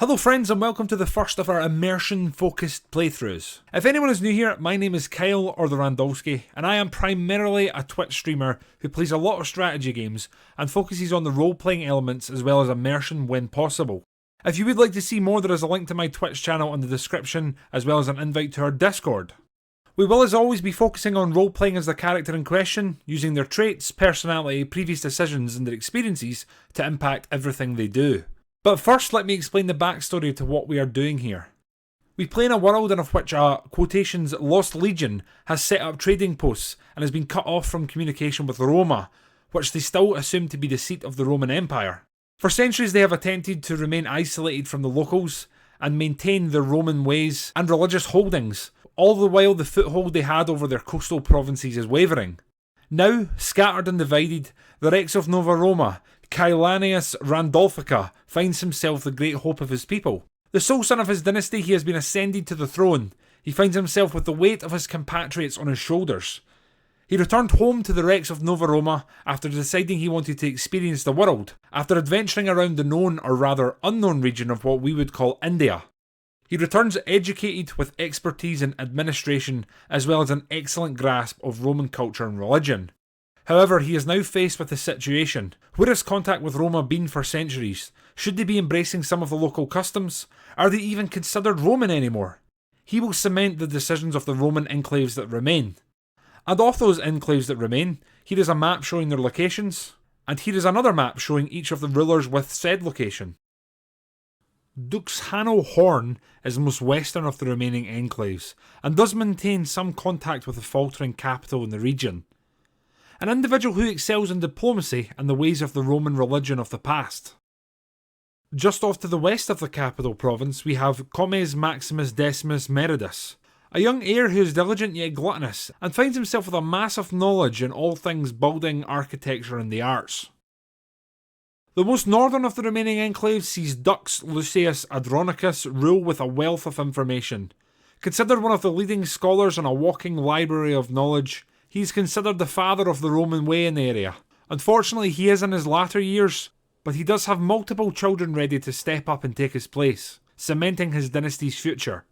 Hello friends and welcome to the first of our immersion focused playthroughs. If anyone is new here, my name is Kyle or theRandolfski and I am primarily a Twitch streamer who plays a lot of strategy games and focuses on the role playing elements as well as immersion when possible. If you would like to see more, there is a link to my Twitch channel in the description as well as an invite to our Discord. We will as always be focusing on role playing as the character in question, using their traits, personality, previous decisions and their experiences to impact everything they do. But first, let me explain the backstory to what we are doing here. We play in a world in which a, quotations, lost legion has set up trading posts and has been cut off from communication with Roma, which they still assume to be the seat of the Roman Empire. For centuries they have attempted to remain isolated from the locals and maintain their Roman ways and religious holdings, all the while the foothold they had over their coastal provinces is wavering. Now, scattered and divided, the Rex of Nova Roma, Kylanius Randolfica, finds himself the great hope of his people. The sole son of his dynasty, he has been ascended to the throne. He finds himself with the weight of his compatriots on his shoulders. He returned home to the Rex of Nova Roma after deciding he wanted to experience the world, after adventuring around the known or rather unknown region of what we would call India. He returns educated with expertise in administration as well as an excellent grasp of Roman culture and religion. However, he is now faced with a situation. Where has contact with Roma been for centuries? Should they be embracing some of the local customs? Are they even considered Roman anymore? He will cement the decisions of the Roman enclaves that remain. And of those enclaves that remain, here is a map showing their locations, and here is another map showing each of the rulers with said location. Duxhano Horn is the most western of the remaining enclaves, and does maintain some contact with the faltering capital in the region. An individual who excels in diplomacy and the ways of the Roman religion of the past. Just off to the west of the capital province we have Comes Maximus Decimus Meridus, a young heir who is diligent yet gluttonous and finds himself with a massive knowledge in all things building, architecture and the arts. The most northern of the remaining enclaves sees Dux Lucius Adronicus rule with a wealth of information. Considered one of the leading scholars and a walking library of knowledge, he is considered the father of the Roman way in the area. Unfortunately, he is in his latter years, but he does have multiple children ready to step up and take his place, cementing his dynasty's future.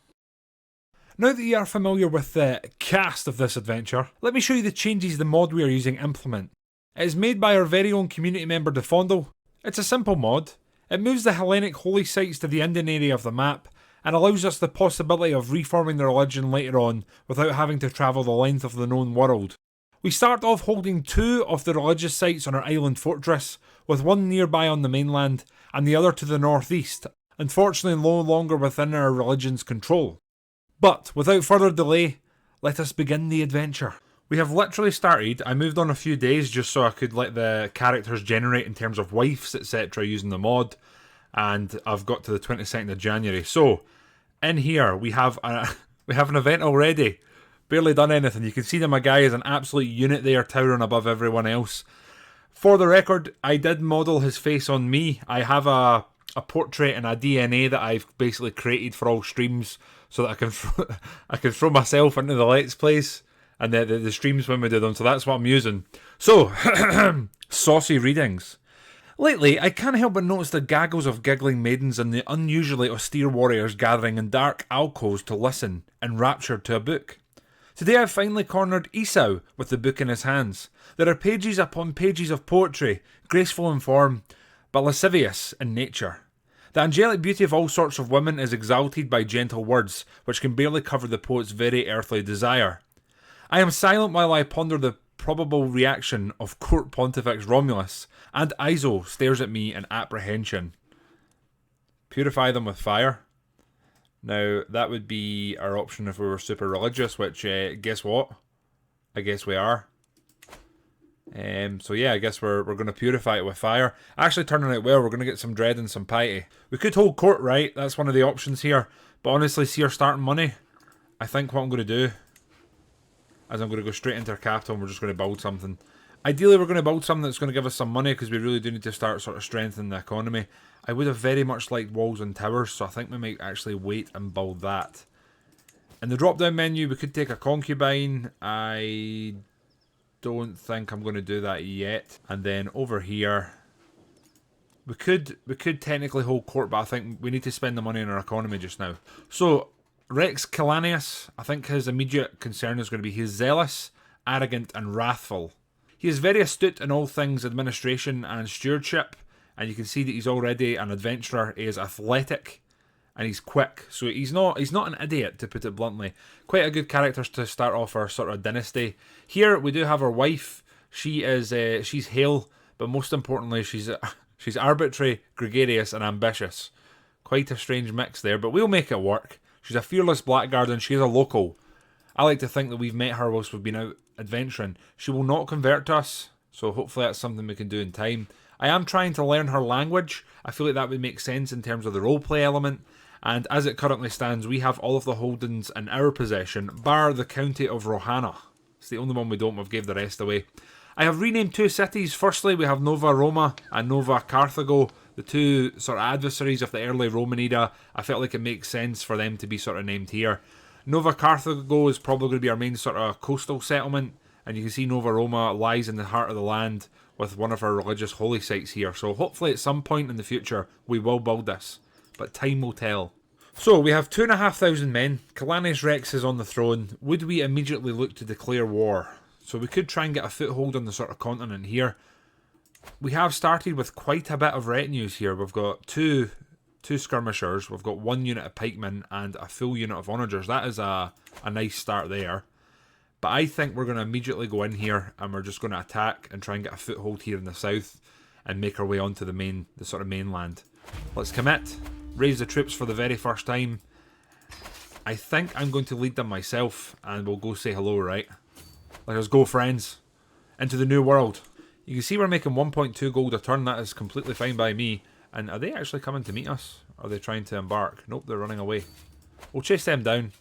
Now that you are familiar with the cast of this adventure, let me show you the changes the mod we are using implement. It is made by our very own community member Defondle. It's a simple mod. It moves the Hellenic holy sites to the Indian area of the map, and allows us the possibility of reforming the religion later on without having to travel the length of the known world. We start off holding 2 of the religious sites on our island fortress, with one nearby on the mainland and the other to the northeast, unfortunately no longer within our religion's control. But without further delay, let us begin the adventure. We have literally started. I moved on a few days just so I could let the characters generate in terms of wives etc using the mod. And I've got to the 22nd of January. So, in here, we have an event already. Barely done anything. You can see that my guy is an absolute unit there, towering above everyone else. For the record, I did model his face on me. I have a portrait and a DNA that I've basically created for all streams so that I can throw myself into the Let's Plays and the streams when we do them. So that's what I'm using. So, saucy readings. Lately, I can't help but notice the gaggles of giggling maidens and the unusually austere warriors gathering in dark alcoves to listen, enraptured to a book. Today I've finally cornered Esau with the book in his hands. There are pages upon pages of poetry, graceful in form, but lascivious in nature. The angelic beauty of all sorts of women is exalted by gentle words, which can barely cover the poet's very earthly desire. I am silent while I ponder the probable reaction of Court Pontifex Romulus, and Iso stares at me in apprehension. Purify them with fire. Now, that would be our option if we were super religious, which, guess what? I guess we are. So yeah, I guess we're going to purify it with fire. Actually turning out well, we're going to get some dread and some piety. We could hold court, right? That's one of the options here. But honestly, see our starting money. I think what I'm going to do is I'm going to go straight into our capital and we're just going to build something. Ideally, we're going to build something that's going to give us some money because we really do need to start sort of strengthening the economy. I would have very much liked walls and towers, so I think we might actually wait and build that. In the drop-down menu, we could take a concubine. I don't think I'm going to do that yet. And then over here, We could technically hold court, but I think we need to spend the money on our economy just now. So, Rex Kylanius, I think his immediate concern is going to be he's zealous, arrogant, and wrathful. He is very astute in all things administration and stewardship, and you can see that he's already an adventurer. He is athletic, and he's quick. So he's not an idiot, to put it bluntly. Quite a good character to start off our sort of dynasty. Here we do have our wife. She is she's hale, but most importantly, she's arbitrary, gregarious, and ambitious. Quite a strange mix there, but we'll make it work. She's a fearless blackguard, and she's a local. I like to think that we've met her whilst we've been out adventuring. She will not convert to us, so hopefully that's something we can do in time. I am trying to learn her language. I feel like that would make sense in terms of the roleplay element. And as it currently stands, we have all of the holdings in our possession, bar the county of Rohana. It's the only one we don't. We've gave the rest away. I have renamed 2 cities. Firstly, we have Nova Roma and Nova Carthago, the 2 sort of adversaries of the early Roman era. I felt like it makes sense for them to be sort of named here. Nova Carthago is probably going to be our main sort of coastal settlement, and you can see Nova Roma lies in the heart of the land with one of our religious holy sites here. So hopefully at some point in the future we will build this, but time will tell. So we have 2,500 men. Kylanius Rex is on the throne. Would we immediately look to declare war? So we could try and get a foothold on the sort of continent here. We have started with quite a bit of retinues here. We've got two skirmishers, we've got 1 unit of pikemen, and a full unit of onagers. That is a nice start there. But I think we're going to immediately go in here and we're just going to attack and try and get a foothold here in the south and make our way onto the sort of mainland. Let's commit. Raise the troops for the very first time. I think I'm going to lead them myself, and we'll go say hello, right? Let us go, friends, into the new world. You can see we're making 1.2 gold a turn. That is completely fine by me. And are they actually coming to meet us? Are they trying to embark? Nope, they're running away. We'll chase them down.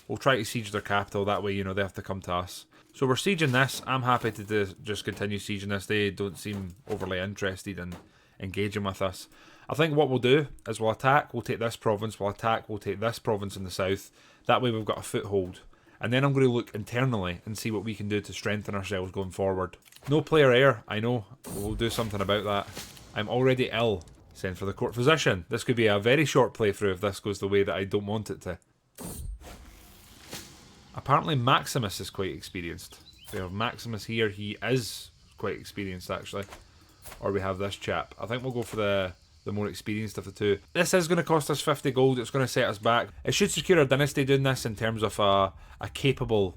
We'll try to siege their capital. That way, you know, they have to come to us. So we're sieging this. I'm happy to just continue sieging this. They don't seem overly interested in engaging with us. I think what we'll do is we'll attack. We'll take this province. We'll attack. We'll take this province in the south. That way we've got a foothold. And then I'm going to look internally and see what we can do to strengthen ourselves going forward. No player heir, I know. We'll do something about that. I'm already ill. Send for the court physician. This could be a very short playthrough if this goes the way that I don't want it to. Apparently Maximus is quite experienced. We have Maximus here. He is quite experienced, actually. Or we have this chap. I think we'll go for the more experienced of the two. This is going to cost us 50 gold. It's going to set us back. It should secure our dynasty doing this in terms of a capable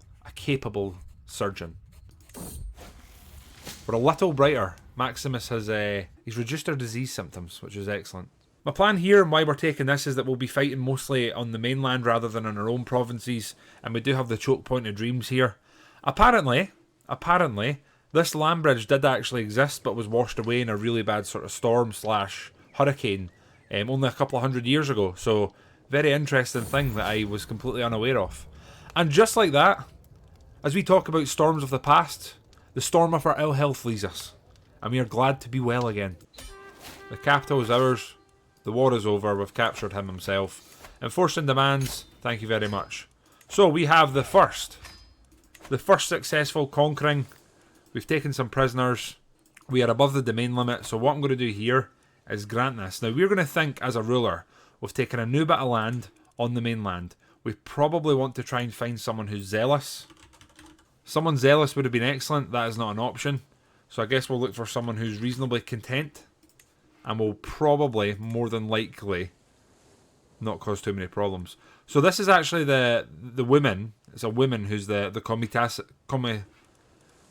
surgeon. We're a little brighter. Maximus has he's reduced our disease symptoms, which is excellent. My plan here and why we're taking this is that we'll be fighting mostly on the mainland rather than in our own provinces, and we do have the choke point of dreams here. Apparently, this land bridge did actually exist but was washed away in a really bad sort of storm / hurricane only a couple of 100 years ago. So, very interesting thing that I was completely unaware of. And just like that, as we talk about storms of the past, the storm of our ill health leaves us, and we are glad to be well again. The capital is ours. The war is over. We've captured him himself. Enforcing demands. Thank you very much. So we have the first successful conquering. We've taken some prisoners. We are above the domain limit. So what I'm going to do here is grant this. Now we're going to think as a ruler. We've taken a new bit of land on the mainland. We probably want to try and find someone who's zealous. Someone zealous would have been excellent. That is not an option. So I guess we'll look for someone who's reasonably content. And will probably, more than likely, not cause too many problems. So this is actually the woman. It's a woman who's the comitas.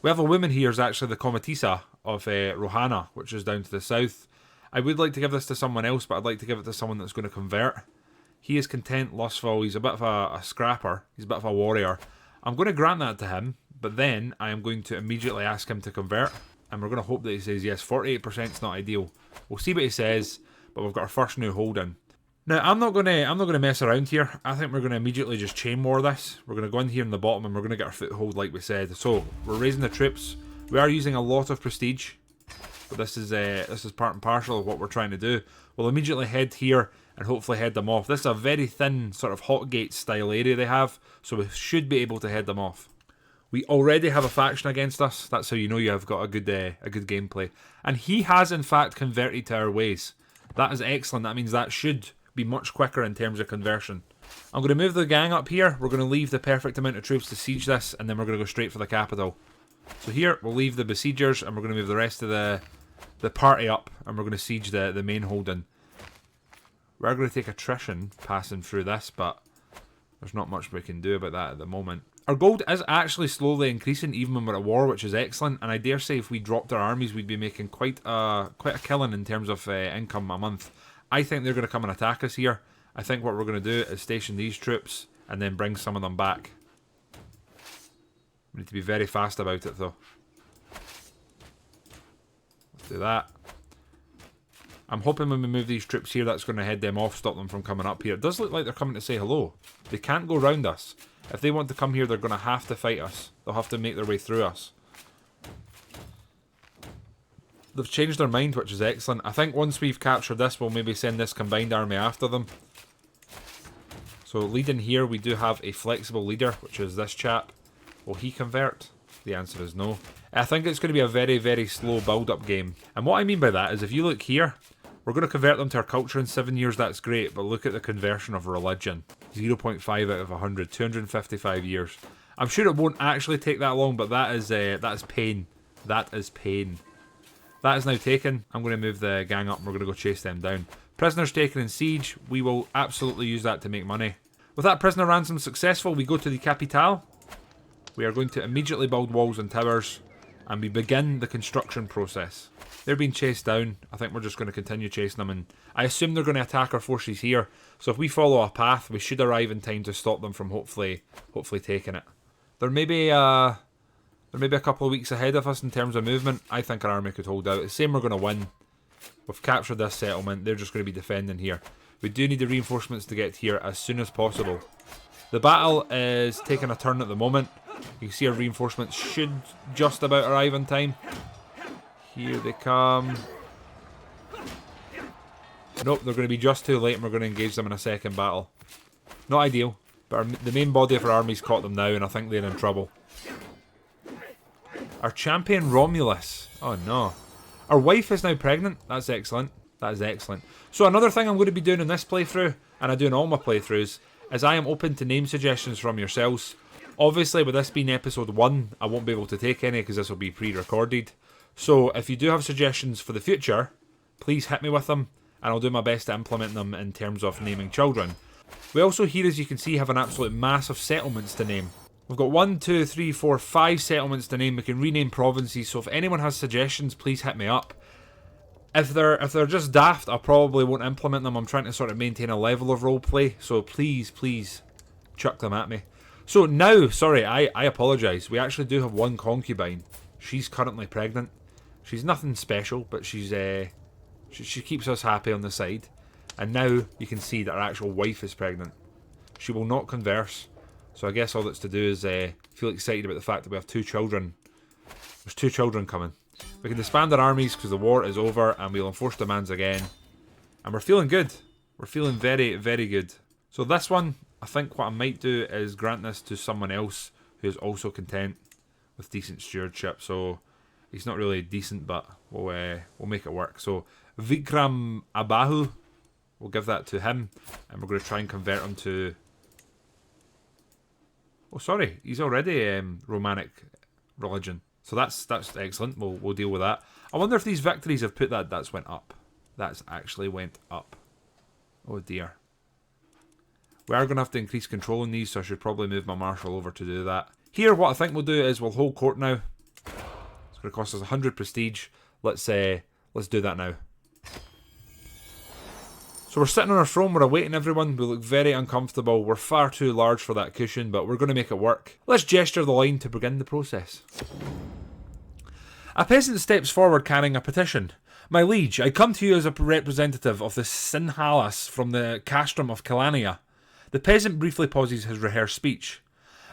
We have a woman here who's actually the comitisa of Rohana, which is down to the south. I would like to give this to someone else, but I'd like to give it to someone that's going to convert. He is content, lustful. He's a bit of a scrapper. He's a bit of a warrior. I'm going to grant that to him, but then I am going to immediately ask him to convert. And we're going to hope that he says yes. 48% is not ideal. We'll see what he says, but we've got our first new holding. Now, I'm not going to mess around here. I think we're going to immediately just chain war this. We're going to go in here in the bottom and we're going to get our foothold like we said. So, we're raising the troops. We are using a lot of prestige, but this is part and parcel of what we're trying to do. We'll immediately head here and hopefully head them off. This is a very thin sort of hot gate style area they have, so we should be able to head them off. We already have a faction against us. That's how you know you have got a good gameplay. And he has in fact converted to our ways. That is excellent. That means that should be much quicker in terms of conversion. I'm going to move the gang up here. We're going to leave the perfect amount of troops to siege this, and then we're going to go straight for the capital. So here, we'll leave the besiegers, and we're going to move the rest of the party up, and we're going to siege the main holding. We're going to take attrition passing through this, but there's not much we can do about that at the moment. Our gold is actually slowly increasing even when we're at war, which is excellent, and I dare say if we dropped our armies we'd be making quite a killing in terms of income a month. I think they're going to come and attack us here. I think what we're going to do is station these troops and then bring some of them back. We need to be very fast about it though. Let's do that. I'm hoping when we move these troops here that's going to head them off, stop them from coming up here. It does look like they're coming to say hello. They can't go round us. If they want to come here, they're going to have to fight us. They'll have to make their way through us. They've changed their mind, which is excellent. I think once we've captured this, we'll maybe send this combined army after them. So leading here, we do have a flexible leader, which is this chap. Will he convert? The answer is no. I think it's going to be a very, very slow build-up game. And what I mean by that is if you look here, we're going to convert them to our culture in 7 years, that's great, but look at the conversion of religion. 0.5 out of 100, 255 years. I'm sure it won't actually take that long, but that is pain. That is pain. That is now taken. I'm going to move the gang up and we're going to go chase them down. Prisoners taken in siege. We will absolutely use that to make money. With that prisoner ransom successful, we go to the capital. We are going to immediately build walls and towers, and we begin the construction process. They're being chased down. I think we're just going to continue chasing them, and I assume they're going to attack our forces here. So if we follow a path, we should arrive in time to stop them from hopefully taking it. There may be a couple of weeks ahead of us in terms of movement. I think our army could hold out. It's the same, we're going to win. We've captured this settlement. They're just going to be defending here. We do need the reinforcements to get here as soon as possible. The battle is taking a turn at the moment. You can see our reinforcements should just about arrive in time. Here they come. Nope, they're going to be just too late and we're going to engage them in a second battle. Not ideal, but the main body of our army's caught them now and I think they're in trouble. Our champion Romulus. Oh no. Our wife is now pregnant. That's excellent. That is excellent. So another thing I'm going to be doing in this playthrough, and I do in all my playthroughs, is I am open to name suggestions from yourselves. Obviously, with this being episode 1, I won't be able to take any because this will be pre-recorded. So if you do have suggestions for the future, please hit me with them, and I'll do my best to implement them in terms of naming children. We also here, as you can see, have an absolute mass of settlements to name. We've got 1, 2, 3, 4, 5 settlements to name. We can rename provinces, so if anyone has suggestions, please hit me up. If they're just daft, I probably won't implement them. I'm trying to sort of maintain a level of roleplay, so please chuck them at me. So now, sorry, I apologise. We actually do have one concubine. She's currently pregnant. She's nothing special, but she keeps us happy on the side. And now you can see that our actual wife is pregnant. She will not converse. So I guess all that's to do is feel excited about the fact that we have 2 children. There's 2 children coming. We can disband our armies because the war is over and we'll enforce demands again. And we're feeling good. We're feeling very, very good. So this one, I think what I might do is grant this to someone else who is also content with decent stewardship. So he's not really decent, but we'll make it work. So Vikram Abahu, we'll give that to him. And we're going to try and convert him to... Oh, sorry, he's already Romanic religion. So that's excellent. We'll deal with that. I wonder if these victories have put that's went up. That's actually went up. Oh dear. We are going to have to increase control in these, so I should probably move my marshal over to do that. Here, what I think we'll do is we'll hold court now. It's going to cost us 100 prestige. Let's do that now. So we're sitting on our throne, we're awaiting everyone, we look very uncomfortable, we're far too large for that cushion, but we're going to make it work. Let's gesture the line to begin the process. A peasant steps forward carrying a petition. My liege, I come to you as a representative of the Sinhalas from the castrum of Kylania. The peasant briefly pauses his rehearsed speech.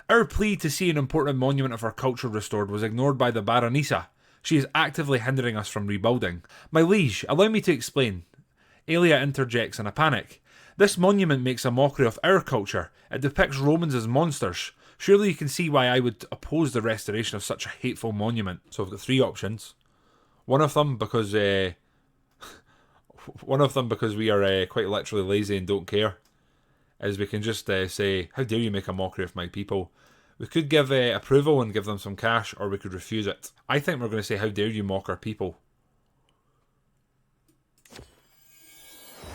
Our plea to see an important monument of our culture restored was ignored by the Baronissa. She is actively hindering us from rebuilding. My liege, allow me to explain. Elia interjects in a panic. This monument makes a mockery of our culture. It depicts Romans as monsters. Surely you can see why I would oppose the restoration of such a hateful monument. So I've got 3 options. One of them because we are quite literally lazy and don't care, is we can just say, how dare you make a mockery of my people. We could give approval and give them some cash, or we could refuse it. I think we're going to say, how dare you mock our people.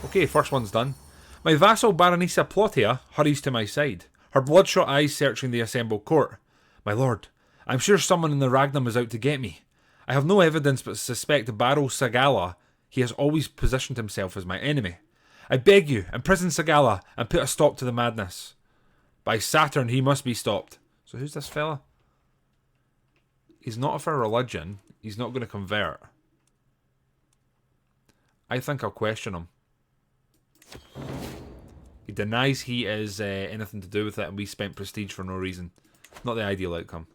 Okay, first one's done. My vassal Baronessa Plotia hurries to my side, her bloodshot eyes searching the assembled court. My lord, I'm sure someone in the Ragnum is out to get me. I have no evidence but suspect Barocidata. He has always positioned himself as my enemy. I beg you, imprison Sagala and put a stop to the madness. By Saturn, he must be stopped. So who's this fella? He's not of our religion. He's not going to convert. I think I'll question him. He denies he is anything to do with it, and we spent prestige for no reason. Not the ideal outcome.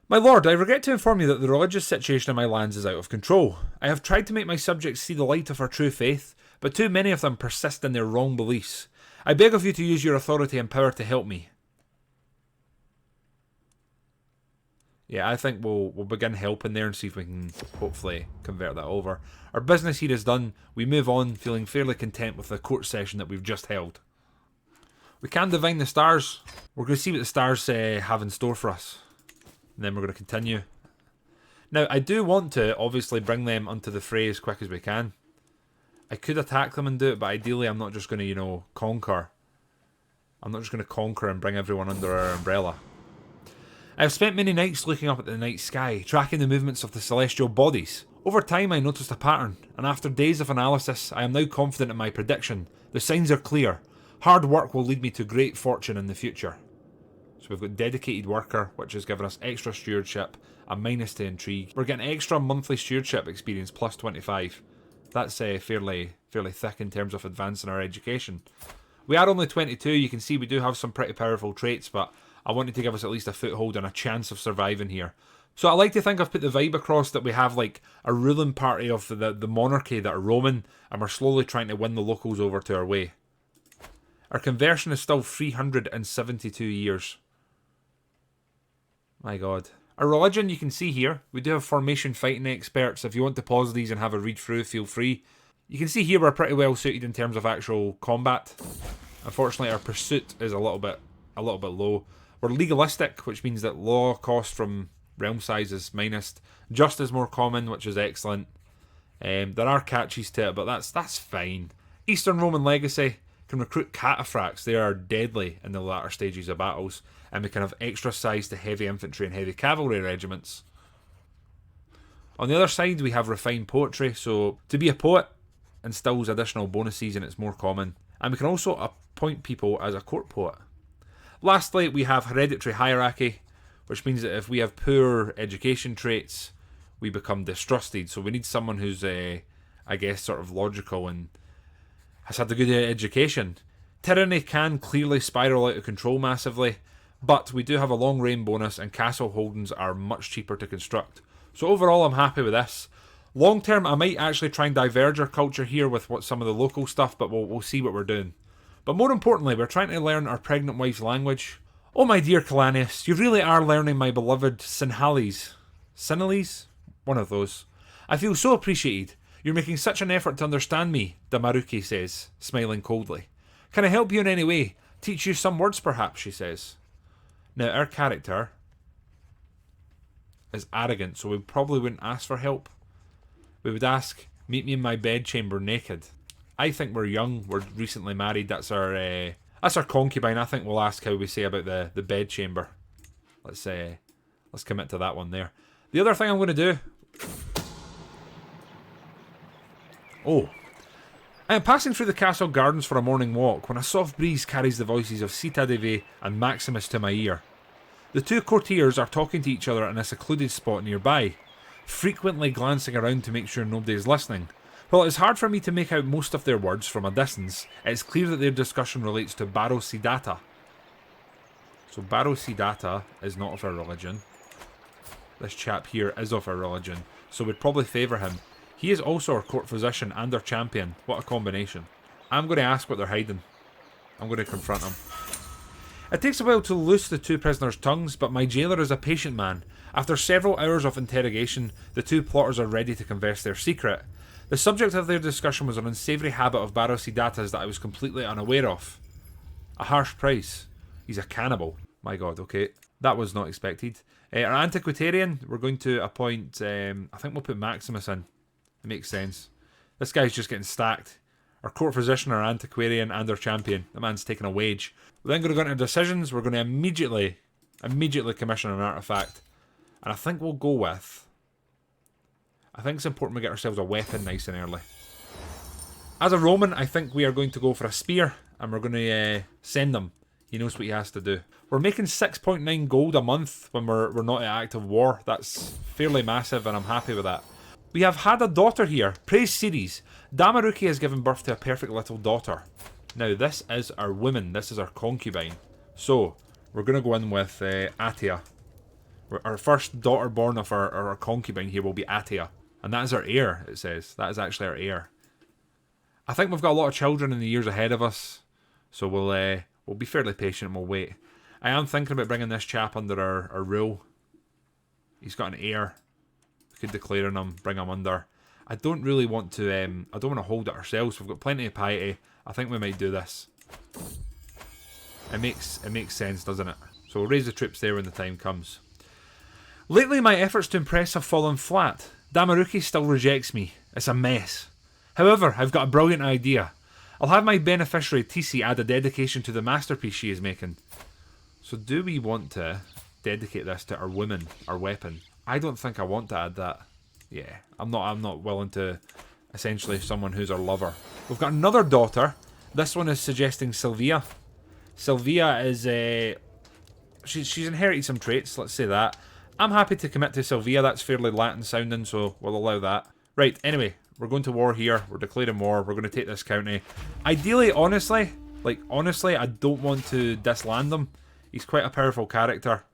My lord, I regret to inform you that the religious situation in my lands is out of control. I have tried to make my subjects see the light of our true faith, but too many of them persist in their wrong beliefs. I beg of you to use your authority and power to help me. Yeah, I think we'll begin helping there and see if we can hopefully convert that over. Our business here is done. We move on, feeling fairly content with the court session that we've just held. We can divine the stars. We're going to see what the stars have in store for us. And then we're going to continue. Now, I do want to obviously bring them onto the fray as quick as we can. I could attack them and do it, but ideally I'm not just going to, conquer. I'm not just going to conquer and bring everyone under our umbrella. I have spent many nights looking up at the night sky, tracking the movements of the celestial bodies. Over time I noticed a pattern, and after days of analysis I am now confident in my prediction. The signs are clear. Hard work will lead me to great fortune in the future. So we've got dedicated worker, which has given us extra stewardship, a minus to intrigue. We're getting extra monthly stewardship experience plus 25. That's fairly thick in terms of advancing our education. We are only 22, you can see we do have some pretty powerful traits, but I wanted to give us at least a foothold and a chance of surviving here. So I like to think I've put the vibe across that we have like a ruling party of the monarchy that are Roman, and we're slowly trying to win the locals over to our way. Our conversion is still 372 years. My god. Our religion, you can see here, we do have formation fighting experts. If you want to pause these and have a read through, feel free. You can see here we're pretty well suited in terms of actual combat. Unfortunately, our pursuit is a little bit low. We're legalistic, which means that law cost from realm size is minus. Just is more common, which is excellent. There are catches to it, but that's fine. Eastern Roman legacy can recruit cataphracts. They are deadly in the latter stages of battles, and we can have extra size to heavy infantry and heavy cavalry regiments. On the other side, we have refined poetry, so to be a poet instills additional bonuses and it's more common. And we can also appoint people as a court poet. Lastly, we have Hereditary Hierarchy, which means that if we have poor education traits, we become distrusted. So we need someone who's, I guess, sort of logical and has had a good education. Tyranny can clearly spiral out of control massively, but we do have a long reign bonus and castle holdings are much cheaper to construct. So overall, I'm happy with this. Long term, I might actually try and diverge our culture here with some of the local stuff, but we'll see what we're doing. But more importantly, we're trying to learn our pregnant wife's language. Oh my dear Kylanius, you really are learning my beloved Sinhalese. Sinhalese? One of those. I feel so appreciated. You're making such an effort to understand me, Damaruki says, smiling coldly. Can I help you in any way? Teach you some words perhaps, she says. Now our character is arrogant, so we probably wouldn't ask for help. We would ask, meet me in my bedchamber naked. I think we're young, we're recently married, that's our concubine. I think we'll ask how we say about the bedchamber. Let's commit to that one there. The other thing I'm going to do... Oh. I am passing through the castle gardens for a morning walk when a soft breeze carries the voices of Sita Devi and Maximus to my ear. The two courtiers are talking to each other in a secluded spot nearby, frequently glancing around to make sure nobody is listening. While it is hard for me to make out most of their words from a distance, it is clear that their discussion relates to Barocidata. So Barocidata is not of our religion. This chap here is of our religion, so we'd probably favour him. He is also our court physician and our champion. What a combination. I'm going to ask what they're hiding. I'm going to confront them. It takes a while to loose the two prisoners' tongues, but my jailer is a patient man. After several hours of interrogation, the two plotters are ready to confess their secret. The subject of their discussion was an unsavoury habit of Barocidatas that I was completely unaware of. A harsh price. He's a cannibal. My god, okay. That was not expected. Our antiquarian, we're going to appoint, I think we'll put Maximus in. It makes sense. This guy's just getting stacked. Our court physician, our antiquarian, and our champion. The man's taking a wage. We're then going to go into decisions. We're going to immediately commission an artifact. And I think we'll go with... I think it's important we get ourselves a weapon nice and early. As a Roman, I think we are going to go for a spear. And we're going to send him. He knows what he has to do. We're making 6.9 gold a month when we're not at active war. That's fairly massive and I'm happy with that. We have had a daughter here. Praise Ceres. Damaruki has given birth to a perfect little daughter. Now this is our woman. This is our concubine. So we're going to go in with Atia. Our first daughter born of our concubine here will be Atia. And that is our heir, it says. That is actually our heir. I think we've got a lot of children in the years ahead of us. So we'll be fairly patient and we'll wait. I am thinking about bringing this chap under our rule. He's got an heir. We could declare on him, bring him under. I don't really want to, I don't want to hold it ourselves. We've got plenty of piety. I think we might do this. It makes sense, doesn't it? So we'll raise the troops there when the time comes. Lately, my efforts to impress have fallen flat. Damaruki still rejects me. It's a mess. However, I've got a brilliant idea. I'll have my beneficiary Tisi add a dedication to the masterpiece she is making. So do we want to dedicate this to our woman, our weapon? I don't think I want to add that. Yeah, I'm not willing to essentially someone who's our lover. We've got another daughter. This one is suggesting Sylvia. Sylvia is she's inherited some traits, let's say that. I'm happy to commit to Sylvia. That's fairly Latin sounding, so we'll allow that. Right, anyway, we're going to war here. We're declaring war. We're going to take this county. Ideally, honestly, I don't want to disland him. He's quite a powerful character.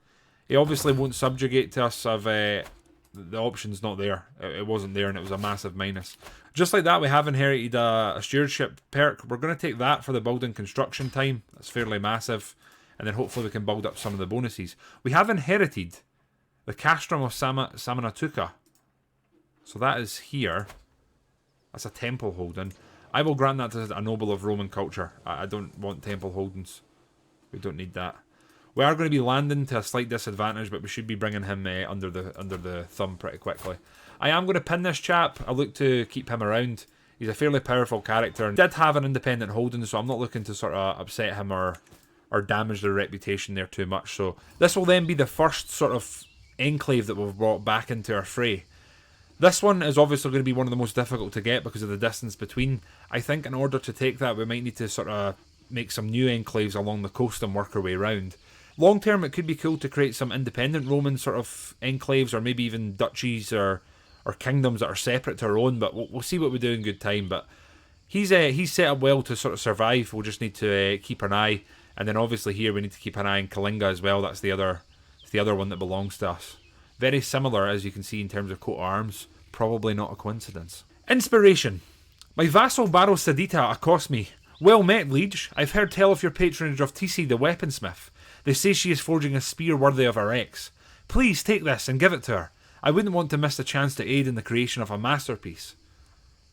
He obviously won't subjugate to us if the option's not there. It wasn't there and it was a massive minus. Just like that, we have inherited a stewardship perk. We're going to take that for the building construction time. That's fairly massive. And then hopefully we can build up some of the bonuses. We have inherited the castrum of Samanatuka. So that is here. That's a temple holding. I will grant that to a noble of Roman culture. I don't want temple holdings. We don't need that. We are going to be landing to a slight disadvantage, but we should be bringing him under the thumb pretty quickly. I am going to pin this chap. I look to keep him around. He's a fairly powerful character and did have an independent holding, so I'm not looking to sort of upset him or damage their reputation there too much. So this will then be the first sort of enclave that we've brought back into our fray. This one is obviously going to be one of the most difficult to get because of the distance between. I think in order to take that, we might need to sort of make some new enclaves along the coast and work our way around. Long term, it could be cool to create some independent Roman sort of enclaves, or maybe even duchies or kingdoms that are separate to our own, but we'll see what we do in good time. But he's set up well to sort of survive. We'll just need to keep an eye. And then obviously here we need to keep an eye on Kalinga as well. That's the other one that belongs to us. Very similar, as you can see, in terms of coat of arms. Probably not a coincidence. Inspiration. My vassal Barocidata accosts me. Well met, liege. I've heard tell of your patronage of Tisi the weaponsmith. They say she is forging a spear worthy of her ex. Please take this and give it to her. I wouldn't want to miss the chance to aid in the creation of a masterpiece.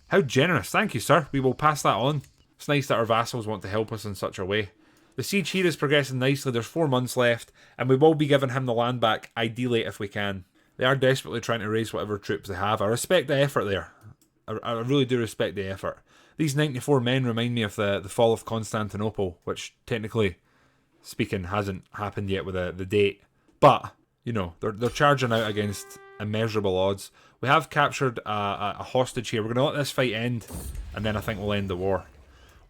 How generous. Thank you, sir. We will pass that on. It's nice that our vassals want to help us in such a way. The siege here is progressing nicely. There's 4 months left, and we will be giving him the land back, ideally if we can. They are desperately trying to raise whatever troops they have. I respect the effort there. I really do respect the effort. These 94 men remind me of the fall of Constantinople, which technically speaking hasn't happened yet with the date. But, you know, they're charging out against immeasurable odds. We have captured a hostage here. We're going to let this fight end, and then I think we'll end the war.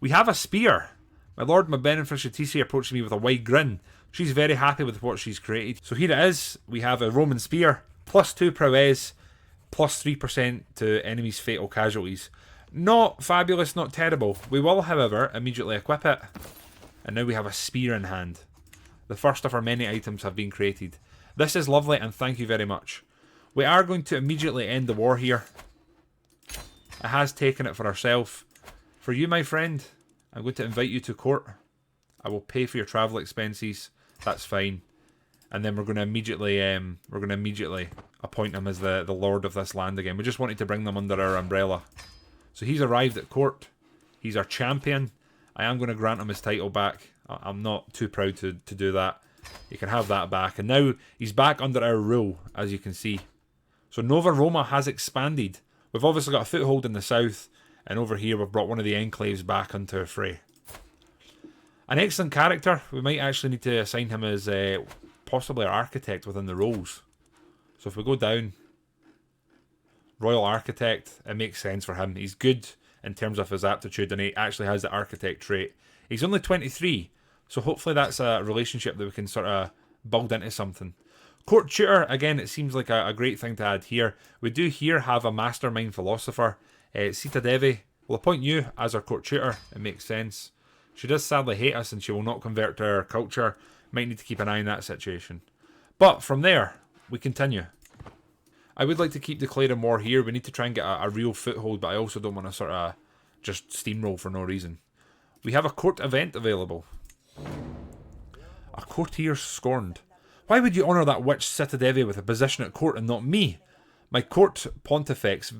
We have a spear. My lord, my beneficiary Tisi approached me with a wide grin. She's very happy with what she's created. So here it is. We have a Roman spear. +2 prowess, +3% to enemies' fatal casualties. Not fabulous, not terrible. We will, however, immediately equip it. And now we have a spear in hand. The first of our many items have been created. This is lovely, and thank you very much. We are going to immediately end the war here. It has taken it for ourselves. For you, my friend, I'm going to invite you to court. I will pay for your travel expenses. That's fine. And then we're going to immediately appoint him as the lord of this land again. We just wanted to bring them under our umbrella. So he's arrived at court. He's our champion. I am going to grant him his title back. I'm not too proud to do that. He can have that back. And now he's back under our rule, as you can see. So Nova Roma has expanded. We've obviously got a foothold in the south. And over here we've brought one of the enclaves back into a fray. An excellent character. We might actually need to assign him as possibly our architect within the roles. So if we go down, Royal Architect, it makes sense for him. He's good in terms of his aptitude, and he actually has the architect trait. He's only 23, so hopefully that's a relationship that we can sort of build into something. Court tutor, again, it seems like a great thing to add here. We do here have a mastermind philosopher. Sita Devi, we'll appoint you as our court tutor. It makes sense. She does sadly hate us and she will not convert to our culture. Might need to keep an eye on that situation. But from there, we continue. I would like to keep declaring war here. We need to try and get a real foothold, but I also don't want to sort of just steamroll for no reason. We have a court event available. A courtier scorned. Why would you honour that witch Sita Devi with a position at court and not me? My court pontifex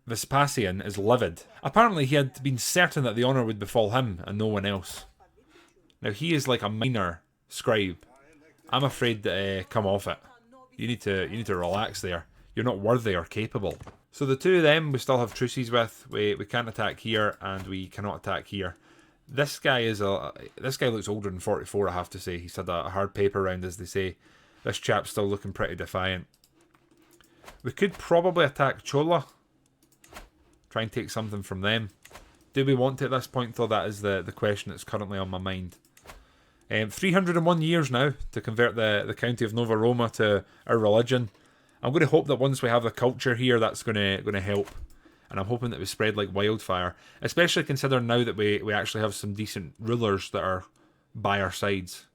Vespasian is livid. Apparently he had been certain that the honour would befall him and no one else. Now he is like a minor scribe. I'm afraid that come off it. You need to relax there. You're not worthy or capable. So the two of them we still have truces with. We can't attack here and we cannot attack here. This guy looks older than 44, I have to say. He's had a hard paper round, as they say. This chap's still looking pretty defiant. We could probably attack Chola. Try and take something from them. Do we want to at this point, though? That is the question that's currently on my mind. 301 years now to convert the county of Nova Roma to our religion. I'm going to hope that once we have the culture here, that's going to help. And I'm hoping that we spread like wildfire. Especially considering now that we actually have some decent rulers that are by our sides.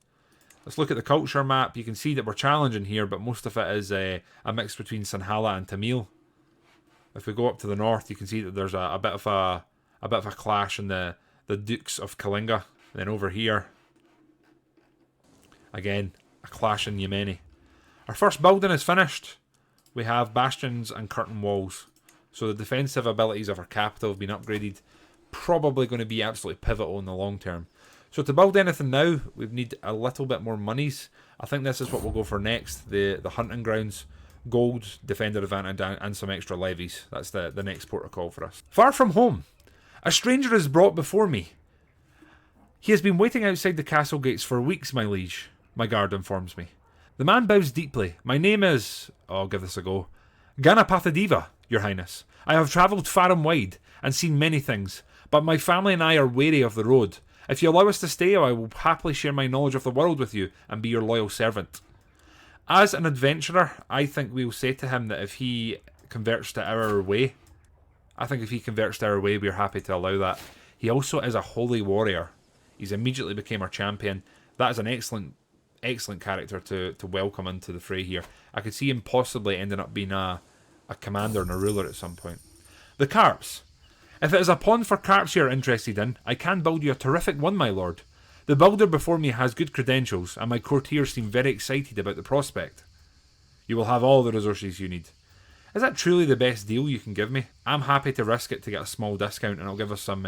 Let's look at the culture map. You can see that we're challenging here, but most of it is a mix between Sinhala and Tamil. If we go up to the north, you can see that there's a bit of a clash in the Dukes of Kalinga. And then over here, again, a clash in Yemeni. Our first building is finished. We have bastions and curtain walls. So the defensive abilities of our capital have been upgraded. Probably going to be absolutely pivotal in the long term. So to build anything now, we need a little bit more monies. I think this is what we'll go for next. The hunting grounds, gold, defender advantage, and some extra levies. That's the next protocol for us. Far from home, a stranger is brought before me. He has been waiting outside the castle gates for weeks, my liege, my guard informs me. The man bows deeply. My name is... I'll give this a go. Ganapathadeva, your highness. I have travelled far and wide, and seen many things, but my family and I are weary of the road. If you allow us to stay, I will happily share my knowledge of the world with you, and be your loyal servant. As an adventurer, I think we'll say to him that if he converts to our way, we're happy to allow that. He also is a holy warrior. He's immediately became our champion. That is an excellent character to welcome into the fray here. I could see him possibly ending up being a commander and a ruler at some point. The carps. If it is a pond for carps you are interested in, I can build you a terrific one, my lord. The builder before me has good credentials, and my courtiers seem very excited about the prospect. You will have all the resources you need. Is that truly the best deal you can give me? I'm happy to risk it to get a small discount, and it'll give us some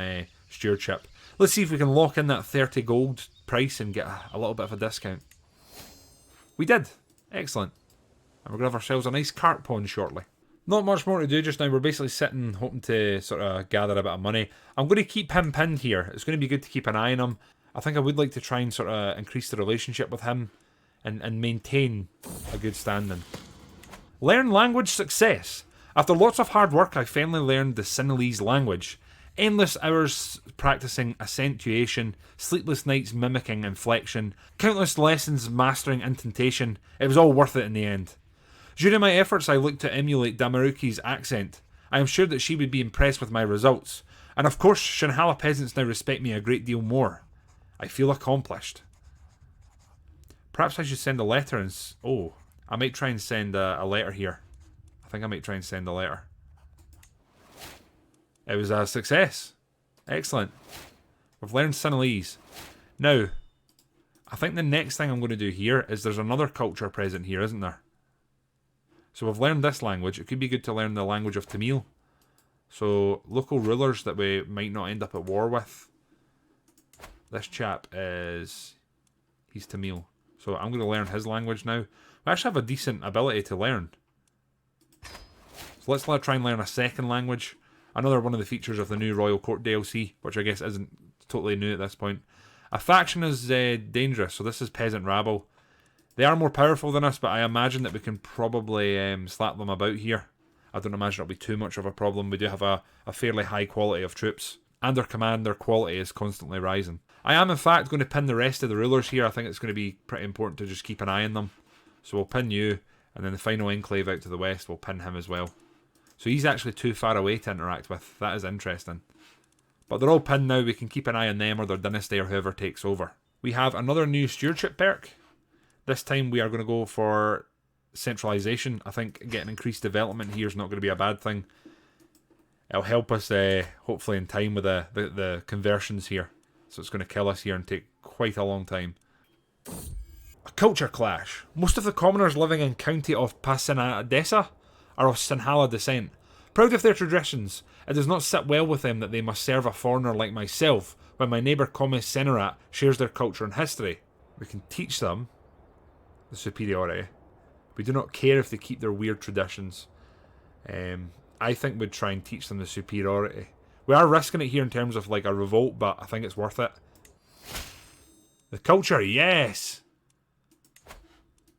stewardship. Let's see if we can lock in that 30 gold price and get a little bit of a discount. We did. Excellent. And we're going to have ourselves a nice carp pond shortly. Not much more to do just now. We're basically sitting, hoping to sort of gather a bit of money. I'm going to keep him pinned here. It's going to be good to keep an eye on him. I think I would like to try and sort of increase the relationship with him and maintain a good standing. Learn language success. After lots of hard work, I finally learned the Sinhalese language. Endless hours practicing accentuation, sleepless nights mimicking inflection, countless lessons mastering intonation. It was all worth it in the end. During my efforts, I looked to emulate Damaruki's accent. I am sure that she would be impressed with my results. And of course, Sinhala peasants now respect me a great deal more. I feel accomplished. Perhaps I should send a letter and... Oh, I might try and send a letter here. I think I might try and send a letter. It was a success. Excellent. We've learned Sinhalese. Now, I think the next thing I'm going to do here is there's another culture present here, isn't there? So we've learned this language. It could be good to learn the language of Tamil. So local rulers that we might not end up at war with. This chap is... he's Tamil. So I'm going to learn his language now. We actually have a decent ability to learn. So let's try and learn a second language. Another one of the features of the new Royal Court DLC, which I guess isn't totally new at this point. A faction is dangerous, so this is peasant rabble. They are more powerful than us, but I imagine that we can probably slap them about here. I don't imagine it'll be too much of a problem. We do have a fairly high quality of troops. And their command, their quality is constantly rising. I am in fact going to pin the rest of the rulers here. I think it's going to be pretty important to just keep an eye on them. So we'll pin you, and then the final enclave out to the west, we'll pin him as well. So he's actually too far away to interact with. That is interesting. But they're all pinned now. We can keep an eye on them or their dynasty or whoever takes over. We have another new stewardship perk. This time we are going to go for centralization. I think getting increased development here is not going to be a bad thing. It'll help us hopefully in time with the conversions here. So it's going to kill us here and take quite a long time. A culture clash. Most of the commoners living in county of Pasinadesa are of Sinhala descent. Proud of their traditions, it does not sit well with them that they must serve a foreigner like myself when my neighbour Komis Senarat shares their culture and history. We can teach them the superiority. We do not care if they keep their weird traditions. I think we'd try and teach them the superiority. We are risking it here in terms of like a revolt, but I think it's worth it. The culture, yes!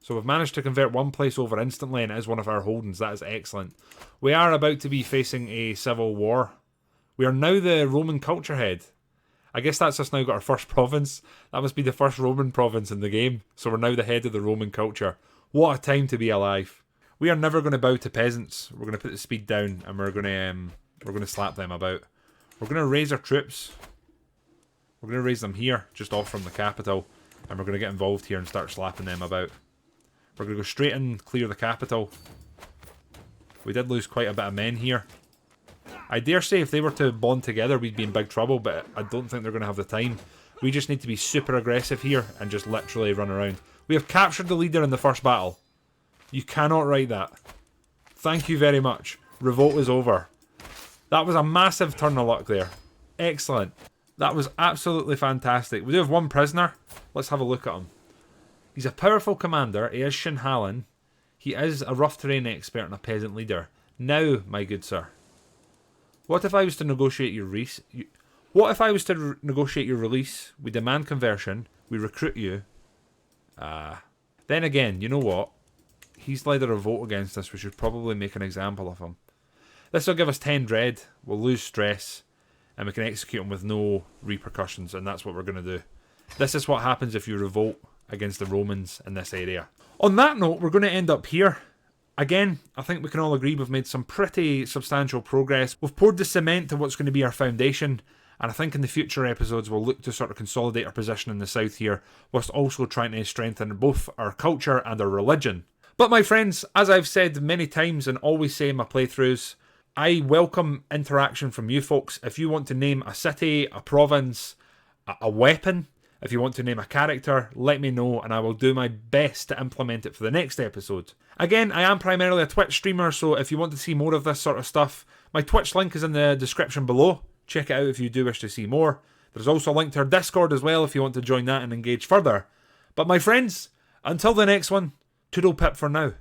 So we've managed to convert one place over instantly, and it is one of our holdings. That is excellent. We are about to be facing a civil war. We are now the Roman culture head. I guess that's us now got our first province. That must be the first Roman province in the game. So we're now the head of the Roman culture. What a time to be alive. We are never going to bow to peasants. We're going to put the speed down, and we're going to slap them about. We're going to raise our troops. We're going to raise them here, just off from the capital, and we're going to get involved here and start slapping them about. We're going to go straight in, clear the capital. We did lose quite a bit of men here. I dare say if they were to bond together, we'd be in big trouble, but I don't think they're going to have the time. We just need to be super aggressive here and just literally run around. We have captured the leader in the first battle. You cannot write that. Thank you very much. Revolt is over. That was a massive turn of luck there. Excellent. That was absolutely fantastic. We do have one prisoner. Let's have a look at him. He's a powerful commander. He is Shinhalan. He is a rough terrain expert and a peasant leader. Now, my good sir, what if I was to negotiate your release? We demand conversion. We recruit you. Then again, you know what? He's led a revolt against us. We should probably make an example of him. This will give us 10 dread. We'll lose stress. And we can execute him with no repercussions. And that's what we're going to do. This is what happens if you revolt against the Romans in this area. On that note, we're going to end up here. Again, I think we can all agree we've made some pretty substantial progress. We've poured the cement to what's going to be our foundation. And I think in the future episodes we'll look to sort of consolidate our position in the south here, whilst also trying to strengthen both our culture and our religion. But my friends, as I've said many times and always say in my playthroughs, I welcome interaction from you folks. If you want to name a city, a province, a weapon, if you want to name a character, let me know and I will do my best to implement it for the next episode. Again, I am primarily a Twitch streamer, so if you want to see more of this sort of stuff, my Twitch link is in the description below. Check it out if you do wish to see more. There's also a link to our Discord as well if you want to join that and engage further. But my friends, until the next one, toodle pip for now.